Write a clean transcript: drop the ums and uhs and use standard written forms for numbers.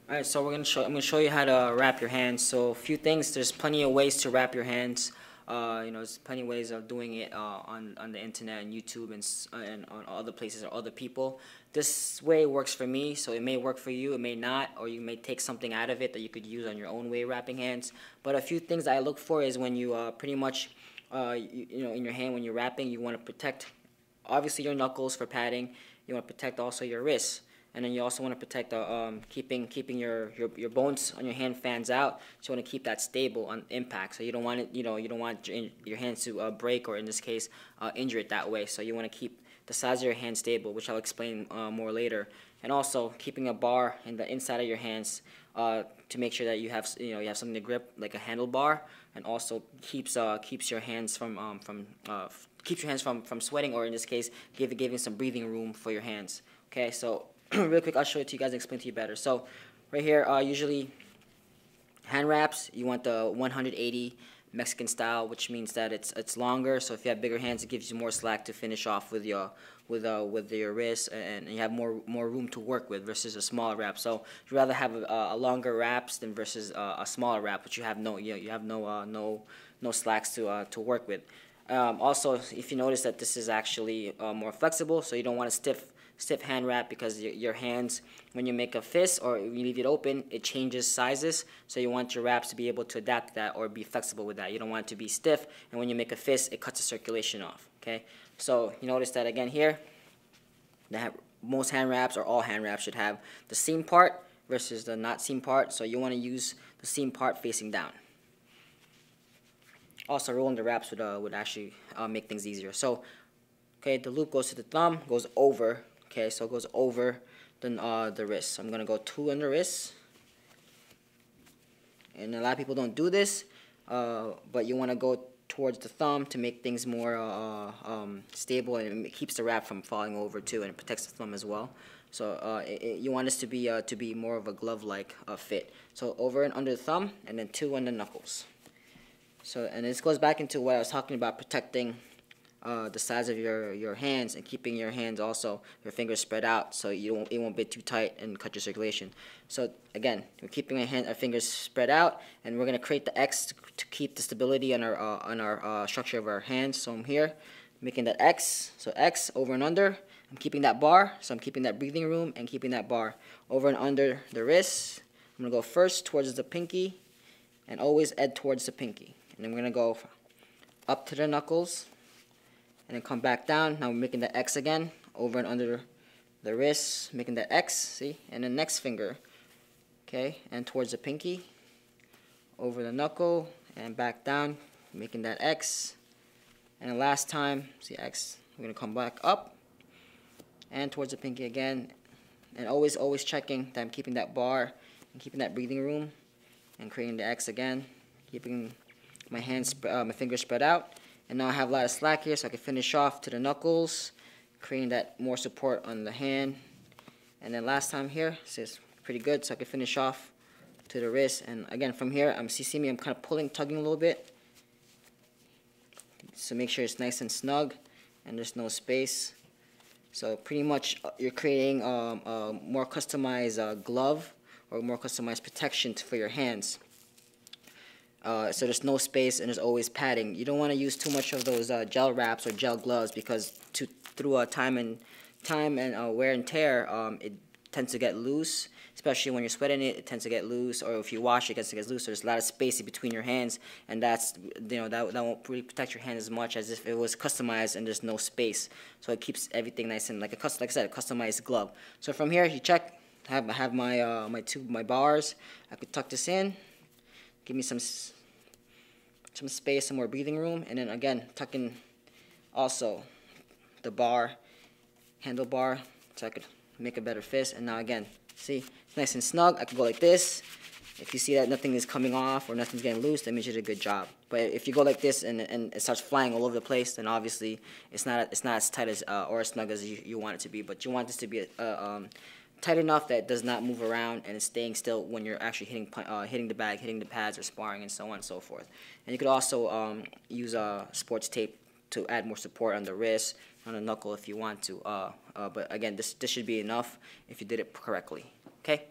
Alright, so I'm gonna show you how to wrap your hands. So a few things. There's plenty of ways to wrap your hands. There's plenty of ways of doing it on the internet and YouTube and on other places or other people. This way works for me, so it may work for you, it may not, or you may take something out of it that you could use on your own way wrapping hands. But a few things I look for is when you pretty much in your hand when you're wrapping, you want to protect obviously your knuckles for padding. You want to protect also your wrists. And then you also want to protect keeping your bones on your hand fans out. So you want to keep that stable on impact. So you don't want it, you don't want your hands to break, or in this case, injure it that way. So you want to keep the size of your hand stable, which I'll explain more later. And also keeping a bar in the inside of your hands to make sure that you have something to grip, like a handlebar, and also keeps your hands from sweating, or in this case, giving some breathing room for your hands. Okay, so real quick, I'll show it to you guys and explain to you better. So right here, usually hand wraps, you want the 180 Mexican style, which means that it's longer. So if you have bigger hands, it gives you more slack to finish off with your wrist, and you have more room to work with versus a smaller wrap. So you'd rather have a longer wraps than versus a smaller wrap, which you have no slacks to work with. Also, if you notice that this is actually more flexible, so you don't want a stiff hand wrap, because your hands, when you make a fist or you leave it open, it changes sizes. So you want your wraps to be able to adapt to that or be flexible with that. You don't want it to be stiff, and when you make a fist, it cuts the circulation off. Okay, so you notice that again here, that most hand wraps, or all hand wraps, should have the seam part versus the not seam part. So you want to use the seam part facing down. Also, rolling the wraps would actually make things easier. So, okay, the loop goes to the thumb, goes over. Okay, so it goes over the wrist. So I'm gonna go 2 on the wrist, and a lot of people don't do this, but you want to go towards the thumb to make things more stable, and it keeps the wrap from falling over too, and it protects the thumb as well. So you want this to be more of a glove-like fit. So over and under the thumb, and then 2 on the knuckles. So, and this goes back into what I was talking about, protecting the size of your hands, and keeping your hands also, your fingers spread out, so it won't be too tight and cut your circulation. So again, we're keeping our fingers spread out, and we're going to create the X to keep the stability on our structure of our hands. So I'm here making that X, so X over and under. I'm keeping that bar, so I'm keeping that breathing room and keeping that bar over and under the wrist. I'm going to go first towards the pinky, and always edge towards the pinky. And then we're going to go up to the knuckles, and then come back down. Now we're making the X again, over and under the wrist, making that X, see? And the next finger, okay, and towards the pinky, over the knuckle, and back down, making that X. And the last time, see X, we're going to come back up, and towards the pinky again, and always checking that I'm keeping that bar, and keeping that breathing room, and creating the X again, keeping my fingers spread out. And now I have a lot of slack here, so I can finish off to the knuckles, creating that more support on the hand. And then last time here, this is pretty good, so I can finish off to the wrist. And again, from here, see me, I'm kind of tugging a little bit. So make sure it's nice and snug, and there's no space. So pretty much you're creating a more customized glove, or more customized protection for your hands. So there's no space, and there's always padding. You don't want to use too much of those gel wraps or gel gloves, because through time and wear and tear, it tends to get loose. Especially when you're sweating it tends to get loose, or if you wash it, it tends to get loose. So there's a lot of space in between your hands, and that won't really protect your hand as much as if it was customized and there's no space. So it keeps everything nice and like I said, a customized glove. So from here, you check. I have my bars. I could tuck this in. Give me some space, some more breathing room, and then again tucking also the handlebar, so I could make a better fist. And now again, see, it's nice and snug. I could go like this. If you see that nothing is coming off or nothing's getting loose, that means you did a good job. But if you go like this and it starts flying all over the place, then obviously it's not as tight as or as snug as you want it to be. But you want this to be tight enough that it does not move around, and it's staying still when you're actually hitting the bag, hitting the pads, or sparring, and so on and so forth. And you could also use sports tape to add more support on the wrist, on the knuckle if you want to. But again, this should be enough if you did it correctly. Okay.